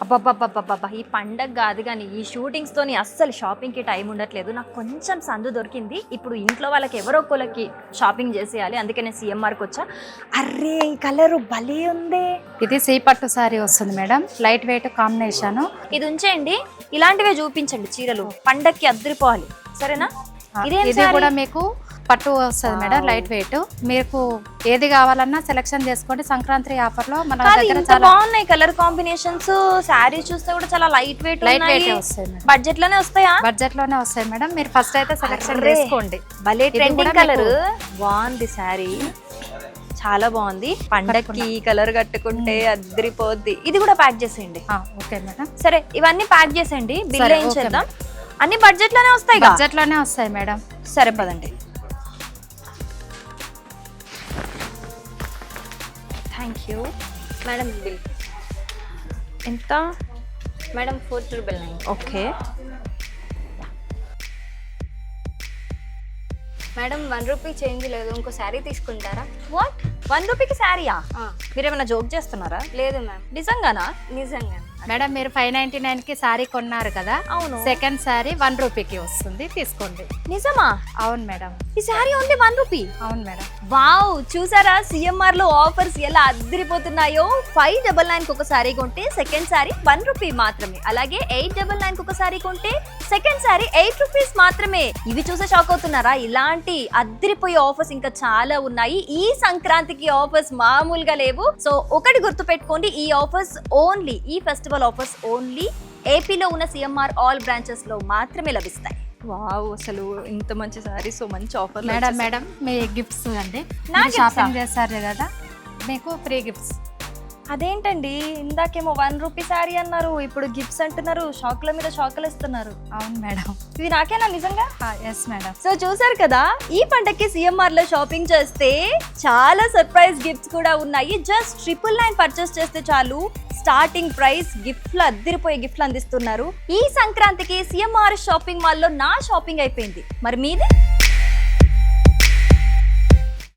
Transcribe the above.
అబ్బబ్బబ్బబ్బబ్బా! ఈ పండగ కాదు కానీ ఈ షూటింగ్స్తోని అస్సలు షాపింగ్కి టైం ఉండట్లేదు. నాకు కొంచెం సందు దొరికింది. ఇప్పుడు ఇంట్లో వాళ్ళకి ఎవరో ఒకళ్ళకి షాపింగ్ చేసేయాలి. అందుకే నేను సిఎంఆర్కి వచ్చా. అర్రే ఈ కలరు భలే ఉంది. ఇది సీపట్టు సారీ వస్తుంది మేడం, లైట్ వెయిట్ కాంబినేషన్. ఇది ఉంచేయండి, ఇలాంటివే చూపించండి చీరలు. పండగకి అద్దరిపోవాలి, సరేనా? ఇది కూడా మీకు పట్టు వస్తుంది మేడం, లైట్ వెయిట్. మీకు ఏది కావాలన్నా సెలెక్షన్ చేసుకోండి. సంక్రాంతి ఆఫర్ లో మన దగ్గర చాలా బాగున్నాయి కలర్ కాంబినేషన్స్. శారీ చూస్తే కూడా చాలా లైట్ వెయిట్ వస్తాయి మేడం. బడ్జెట్ లోనే వస్తాయా? బడ్జెట్ లోనే వస్తాయి మేడం. మీరు ఫస్ట్ అయితే సెలెక్షన్ చేసుకోండి. భలే ట్రెండింగ్ కలర్, బాగుంది శారీ, చాలా బాగుంది. పండక్కి కలర్ కట్టుకుంటే అద్దరిపోద్ది. ఇది కూడా ప్యాక్ చేసేయండి. Okay madam. సరే ఇవన్నీ ప్యాక్ చేసేయండి, బిల్ ఏం చేద్దాం. అన్ని బడ్జెట్ లోనే వస్తాయి, బడ్జెట్ లోనే వస్తాయి మేడం. సరే పదండి. Thank you madam. బిల్ ఎంత madam? 499. Okay madam 1 rupee change లేదు, ఇంకో శారీ తీసుకుంటారా? వాట్, 1 రూపీకి శారీయా? మీరేమైనా జోక్ చేస్తున్నారా? లేదు మ్యామ్, నిజంగానా? నిజంగా. మేడం మీరు 599 కి శారీ కొన్నారు కదా, అవును. సెకండ్ శారీ 1 రూపీకి వస్తుంది, తీసుకోండి. నిజమా? అవును మేడం. ఈ శారీ ఓన్లీ 1 రూపీ? అవును మేడం. వావ్, చూసారా సిఎంఆర్ లో ఆఫర్స్ ఎలా అద్దరిపోతున్నాయో. 599 కి ఒక శారీ కొంటే సెకండ్ శారీ 1 రూపీ మాత్రమే. అలాగే 899 కి ఒక శారీ కొంటే సెకండ్ శారీ 8 రూపీస్ మాత్రమే. ఇవి చూసే షాక్ అవుతున్నారా? ఇలాంటి అద్దరిపోయే ఆఫర్స్ ఇంకా చాలా ఉన్నాయి. ఈ సంక్రాంతికి ఆఫర్స్ మామూలుగా లేవు. సో ఒకటి గుర్తు పెట్టుకోండి, ఈ ఆఫర్స్ ఓన్లీ, ఈ ఫెస్టివల్ ఆఫర్స్ ఓన్లీ ఏపీలో ఉన్న సిఎంఆర్ ఆల్ బ్రాంచెస్ లో మాత్రమే లభిస్తాయి. వావ్, అసలు ఇంత మంచి సారీస్, మంచి ఆఫర్. మేడం మీ గిఫ్ట్స్ అండి, నాకు షాపింగ్ చేస్తారు కదా, మీకు ఫ్రీ గిఫ్ట్స్. అదేంటండి, ఇందాకేమో 1 రూపీ శారీ అన్నారు, ఇప్పుడు గిఫ్ట్స్ అంటున్నారు. షాకుల మీద షాకులు ఇస్తున్నారు. అవును మేడం. ఇది నాకేనా నిజంగా? Yes madam. సో చూసారు కదా, ఈ పండగకి సిఎంఆర్ లో షాపింగ్ చేస్తే చాలా సర్ప్రైజ్ గిఫ్ట్స్ కూడా ఉన్నాయి. జస్ట్ 999 పర్చేస్ చేస్తే చాలు, స్టార్టింగ్ ప్రైస్ గిఫ్ట్లు, అద్దరిపోయే గిఫ్ట్లు అందిస్తున్నారు. ఈ సంక్రాంతికి సిఎంఆర్ షాపింగ్ మాల్ లో నా షాపింగ్ అయిపోయింది. మరి మీది?